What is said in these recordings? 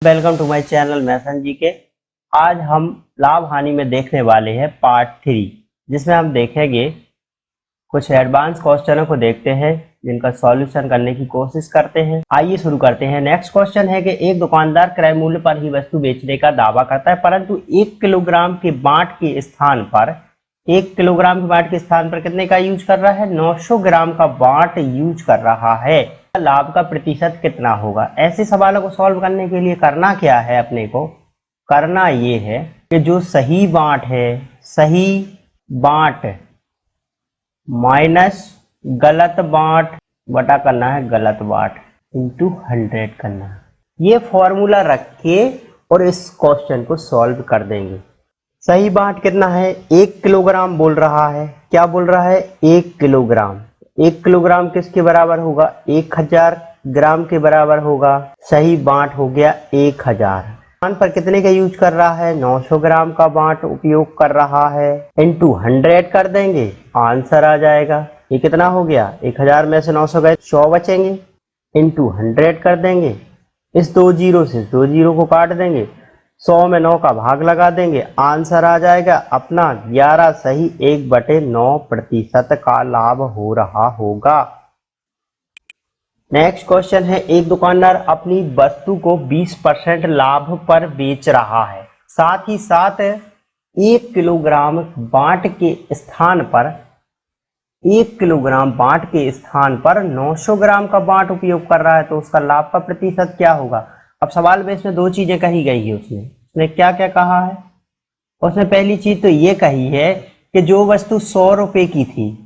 Welcome to my channel Maithan ji के। आज हम लाभ हानि में देखने वाले हैं पार्ट 3, जिसमें हम देखेंगे कुछ एडवांस क्वेश्चनों को देखते हैं जिनका सॉल्यूशन करने की कोशिश करते हैं। आइए शुरू करते हैं। नेक्स्ट क्वेश्चन है कि एक दुकानदार क्रय मूल्य पर ही वस्तु बेचने का दावा करता है, परंतु 1 किलोग्राम के बाट के स्थान पर 1 किलोग्राम के बाट के स्थान पर कितने का यूज कर रहा है? 900 ग्राम का बाट यूज कर रहा है। लाभ का प्रतिशत कितना होगा? ऐसे सवालों को सॉल्व करने के लिए करना क्या है? अपने को करना ये है कि जो सही बांट है, सही बांट माइनस गलत बांट बटा करना है गलत बांट इंटू 100 करना है। ये फॉर्मूला रख के और इस क्वेश्चन को सॉल्व कर देंगे। सही बांट कितना है? 1 किलोग्राम बोल रहा है। क्या बोल रहा है? 1 किलोग्राम। 1 किलोग्राम किसके बराबर होगा? 1000 ग्राम के बराबर होगा। सही बांट हो गया 1000। स्थान पर कितने का यूज कर रहा है? 900 ग्राम का बांट उपयोग कर रहा है। इंटू 100 कर देंगे, आंसर आ जाएगा। ये कितना हो गया? 1000 में से 900 गए, 100 बचेंगे। इंटू 100 कर देंगे। इस 2 जीरो से 2 जीरो को काट देंगे, 100 में 9 का भाग लगा देंगे, आंसर आ जाएगा अपना 11 सही 1/9% का लाभ हो रहा होगा। नेक्स्ट क्वेश्चन है, एक दुकानदार अपनी वस्तु को 20% लाभ पर बेच रहा है, साथ ही साथ 1 किलोग्राम बाट के स्थान पर 1 किलोग्राम बाट के स्थान पर 900 ग्राम का बाट उपयोग कर रहा है, तो उसका लाभ का प्रतिशत क्या होगा? अब सवाल में इसमें 2 चीजें कही गई है। उसने क्या क्या कहा है? उसने पहली चीज तो ये कही है कि जो वस्तु 100 रुपए की थी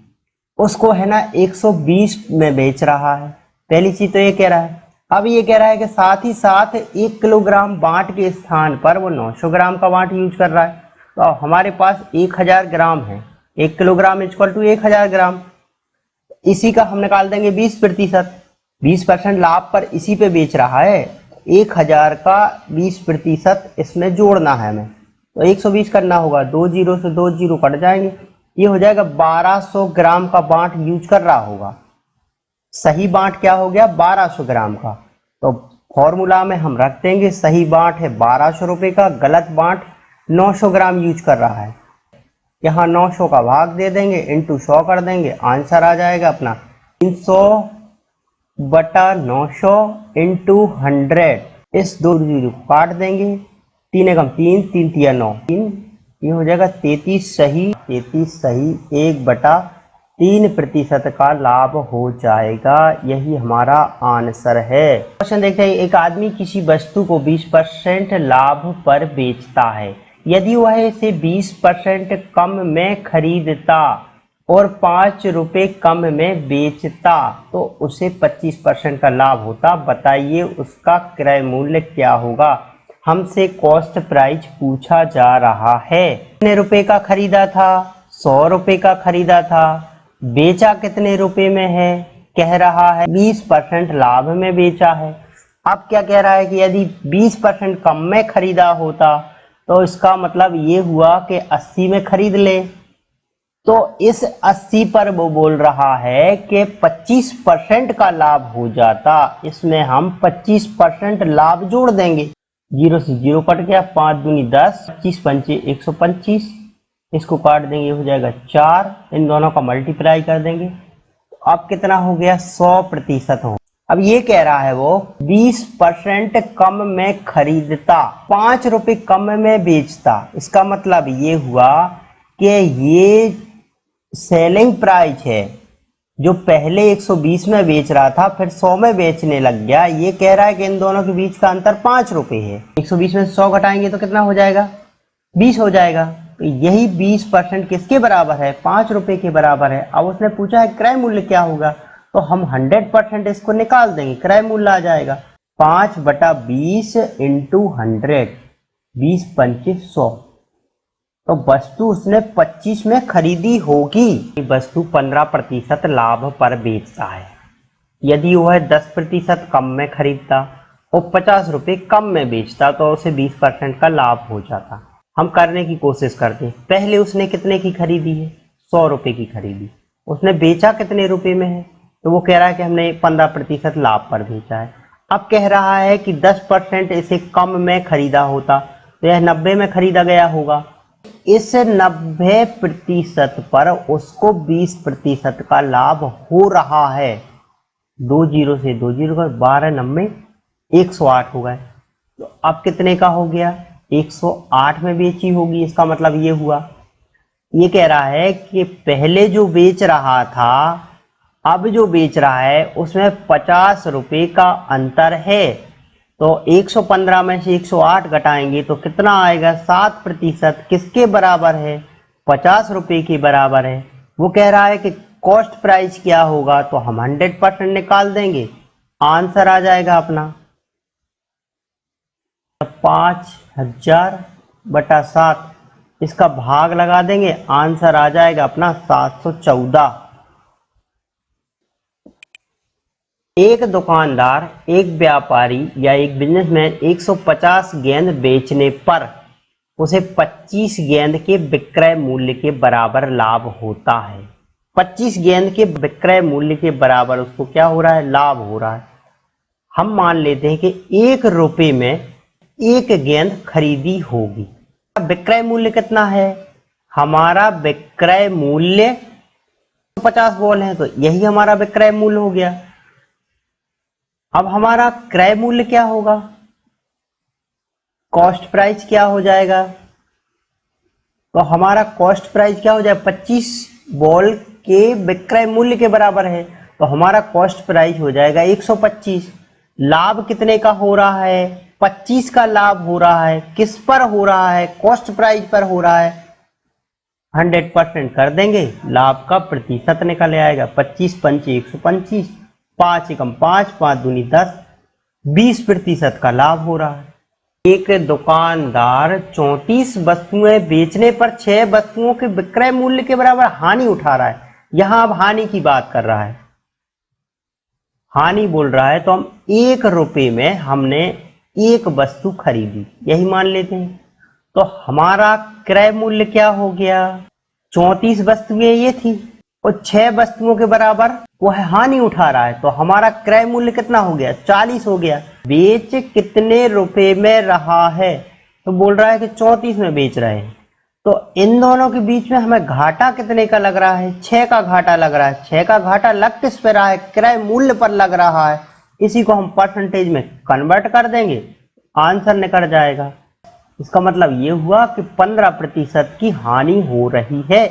उसको है ना 120 में बेच रहा है। पहली चीज तो ये कह रहा है। अब ये कह रहा है कि साथ ही साथ 1 किलोग्राम बाट के स्थान पर वो 900 ग्राम का बाट यूज कर रहा है। तो हमारे पास 1000 ग्राम है, 1 किलोग्राम इक्वल टू 1000 ग्राम। इसी का हम निकाल देंगे 20%। 20% लाभ पर इसी पे बेच रहा है। 1000 का 20% इसमें जोड़ना है हमें, तो 120 करना होगा। 2 जीरो से 2 जीरो कट जाएंगे, ये हो जाएगा 1200 ग्राम का बाट यूज कर रहा होगा। सही बाट क्या हो गया? 1200 ग्राम का। तो फॉर्मूला में हम रख देंगे सही बाट है 1200 रुपए का, गलत बाट 900 ग्राम यूज कर रहा है। यहाँ 900 का भाग दे देंगे, इंटू 100 कर देंगे, आंसर आ जाएगा अपना 300/900 इंटू 100। इस 2 जीरो को काट देंगे, 3 एकम 3, 3 तिया 9, 3, ये हो जाएगा 33 सही 1/3% का लाभ हो जाएगा। यही हमारा आंसर है। क्वेश्चन देखते हैं, एक आदमी किसी वस्तु को 20% लाभ पर बेचता है। यदि वह इसे 20% कम में खरीदता और 5 रुपए कम में बेचता तो उसे 25% का लाभ होता। बताइए उसका क्रय मूल्य क्या होगा? हमसे कॉस्ट प्राइस पूछा जा रहा है। कितने रुपए का खरीदा था? 100 रुपए का खरीदा था। बेचा कितने रुपए में है? कह रहा है 20% लाभ में बेचा है। अब क्या कह रहा है कि यदि 20% कम में खरीदा होता तो इसका मतलब ये हुआ कि 80 में खरीद ले। तो इस 80 पर वो बोल रहा है कि 25% का लाभ हो जाता। इसमें हम 25% लाभ जोड़ देंगे। 0 से 0 कट गया, 5 दूनी 10, 25 पंचे 125, इसको काट देंगे, हो जाएगा 4। इन दोनों का मल्टीप्लाई कर देंगे, तो अब कितना हो गया? 100% हो। अब ये कह रहा है वो 20% कम में खरीदता, 5 रुपए कम में बेचता। इसका मतलब ये हुआ कि ये सेलिंग प्राइस है, जो पहले 120 में बेच रहा था फिर 100 में बेचने लग गया। ये कह रहा है कि इन दोनों के बीच का अंतर 5 रुपए है। 120 में से 100 घटाएंगे तो कितना हो जाएगा? 20 हो जाएगा। तो यही 20% किसके बराबर है? 5 रुपए के बराबर है। अब उसने पूछा है क्रय मूल्य क्या होगा, तो हम 100% इसको निकाल देंगे, क्रय मूल्य आ जाएगा 5/20 इंटू 100, 20 पंचे 100। तो वस्तु उसने 25 में खरीदी होगी। वस्तु 15% लाभ पर बेचता है। यदि वह 10% कम में खरीदता और 50 रुपए कम में बेचता तो उसे 20% का लाभ हो जाता। हम करने की कोशिश करते हैं। पहले उसने कितने की खरीदी है? 100 रुपए की खरीदी। उसने बेचा कितने रुपए में है? तो वो कह रहा है कि हमने 15% लाभ पर बेचा है। अब कह रहा है कि 10% इसे कम में खरीदा होता, तो यह 90 में खरीदा गया होगा। इस 90% पर उसको 20% का लाभ हो रहा है। 2 जीरो से 2 जीरो का 12 90 108 हो गए। तो अब कितने का हो गया? 108 में बेची होगी। इसका मतलब ये हुआ, ये कह रहा है कि पहले जो बेच रहा था अब जो बेच रहा है उसमें 50 रुपए का अंतर है। तो 115 में से 108 घटाएंगे तो कितना आएगा? 7%। किसके बराबर है? 50 रुपए के बराबर है। वो कह रहा है कि कॉस्ट प्राइस क्या होगा, तो हम 100% निकाल देंगे, आंसर आ जाएगा अपना 5000 बटा 7। इसका भाग लगा देंगे, आंसर आ जाएगा अपना 714। एक दुकानदार, एक व्यापारी या एक बिजनेसमैन 150 गेंद बेचने पर उसे 25 गेंद के विक्रय मूल्य के बराबर लाभ होता है। 25 गेंद के विक्रय मूल्य के बराबर उसको क्या हो रहा है? लाभ हो रहा है। हम मान लेते हैं कि 1 रुपए में 1 गेंद खरीदी होगी। विक्रय मूल्य कितना है? हमारा विक्रय मूल्य 50 बॉल है, तो यही हमारा विक्रय मूल्य हो गया। अब हमारा क्रय मूल्य क्या होगा? कॉस्ट प्राइस क्या हो जाएगा? तो हमारा कॉस्ट प्राइस क्या हो जाएगा? 25 बॉल के विक्रय मूल्य के बराबर है, तो हमारा कॉस्ट प्राइस हो जाएगा 125। लाभ कितने का हो रहा है? 25 का लाभ हो रहा है। किस पर हो रहा है? कॉस्ट प्राइस पर हो रहा है। 100% कर देंगे, लाभ का प्रतिशत निकल आएगा। 25 पंचे 125, 5 एकम 5, 5 दूनी 10, 20% का लाभ हो रहा है। एक दुकानदार 34 वस्तुएं बेचने पर 6 वस्तुओं के विक्रय मूल्य के बराबर हानि उठा रहा है। यहां अब हानि की बात कर रहा है, हानि बोल रहा है, तो हम 1 रुपए में हमने 1 वस्तु खरीदी, यही मान लेते हैं। तो हमारा क्रय मूल्य क्या हो गया? 34 वस्तुएं ये थी और 6 वस्तुओं के बराबर वो है हानि उठा रहा है, तो हमारा क्रय मूल्य कितना हो गया? 40 हो गया। बेच कितने रुपए में रहा है? तो बोल रहा है कि 34 में बेच रहे हैं। तो इन दोनों के बीच में हमें घाटा कितने का लग रहा है? 6 का घाटा लग रहा है। 6 का घाटा लग किस पे रहा है? क्रय मूल्य पर लग रहा है। इसी को हम परसेंटेज में कन्वर्ट कर देंगे, आंसर निकल जाएगा। इसका मतलब ये हुआ कि 15% की हानि हो रही है।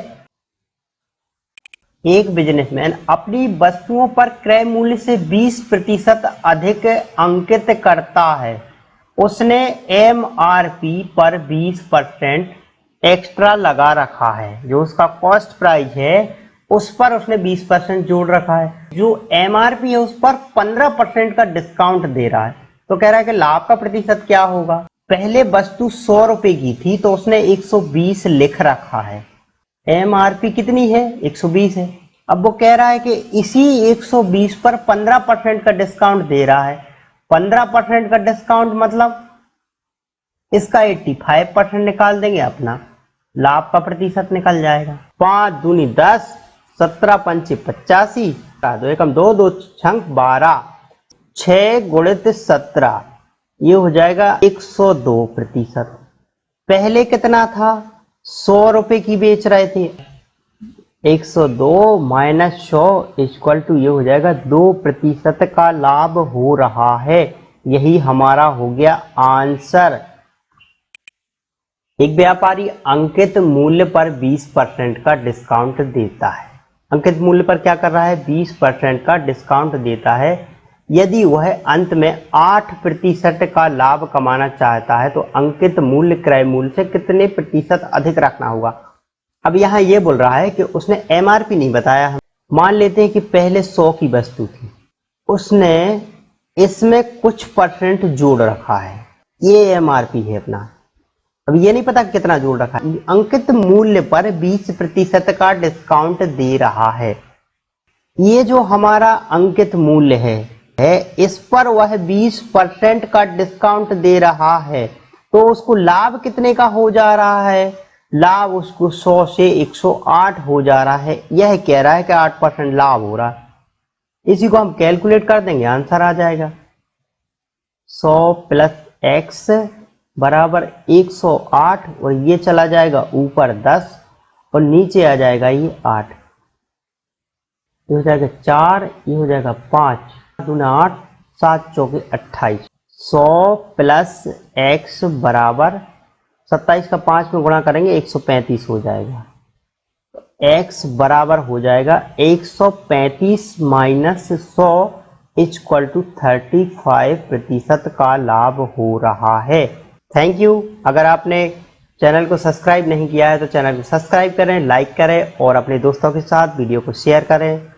एक बिजनेसमैन अपनी वस्तुओं पर क्रय मूल्य से 20% अधिक अंकित करता है। उसने MRP पर 20% एक्स्ट्रा लगा रखा है। जो उसका कॉस्ट प्राइस है उस पर उसने 20% जोड़ रखा है। जो MRP है उस पर 15% का डिस्काउंट दे रहा है। तो कह रहा है कि लाभ का प्रतिशत क्या होगा? पहले वस्तु 100 रुपए की थी तो उसने 120 लिख रखा है। MRP कितनी है? 120 है। अब वो कह रहा है कि इसी 120 पर 15% का डिस्काउंट दे रहा है। 15% का डिस्काउंट मतलब इसका 85% निकाल देंगे, अपना लाभ का प्रतिशत निकल जाएगा। 5 दूनी 10, 17 पंचे 85, 2 एकम 2, 2 छंक 12, 6 गुणित 17, ये हो जाएगा 102%। पहले कितना था? 100 रुपए की बेच रहे थे। 102 माइनस 100 इक्वल टू ये हो जाएगा 2% का लाभ हो रहा है। यही हमारा हो गया आंसर। एक व्यापारी अंकित मूल्य पर 20% का डिस्काउंट देता है। अंकित मूल्य पर क्या कर रहा है? 20% का डिस्काउंट देता है। यदि वह अंत में 8% का लाभ कमाना चाहता है तो अंकित मूल्य क्रय मूल्य से कितने प्रतिशत अधिक रखना होगा? अब यहाँ ये बोल रहा है कि उसने MRP नहीं बताया। मान लेते हैं कि पहले 100 की वस्तु थी, उसने इसमें कुछ परसेंट जोड़ रखा है, ये MRP है अपना। अब ये नहीं पता कितना जोड़ रखा है। अंकित मूल्य पर 20% का डिस्काउंट दे रहा है। ये जो हमारा अंकित मूल्य है इस पर वह 20% का डिस्काउंट दे रहा है, तो उसको लाभ कितने का हो जा रहा है? लाभ उसको 100 से 108 हो जा रहा है। यह कह रहा है कि 8% लाभ हो रहा है। इसी को हम कैलकुलेट कर देंगे, आंसर आ जाएगा। 100 प्लस x बराबर 108 और ये चला जाएगा ऊपर 10 और नीचे आ जाएगा ये 8। ये हो जाएगा 4, ये हो जाएगा 5 दूना 8, 7 चौके 28। 100 प्लस x बराबर 27 का 5 में गुणा करेंगे 135 हो जाएगा। x बराबर हो जाएगा 135 माइनस 100 इक्वल टू 35% का लाभ हो रहा है। Thank you. अगर आपने चैनल को सब्सक्राइब नहीं किया है तो चैनल को सब्सक्राइब करें, लाइक करें और अपने दोस्तों के साथ वीडियो को शेयर करें।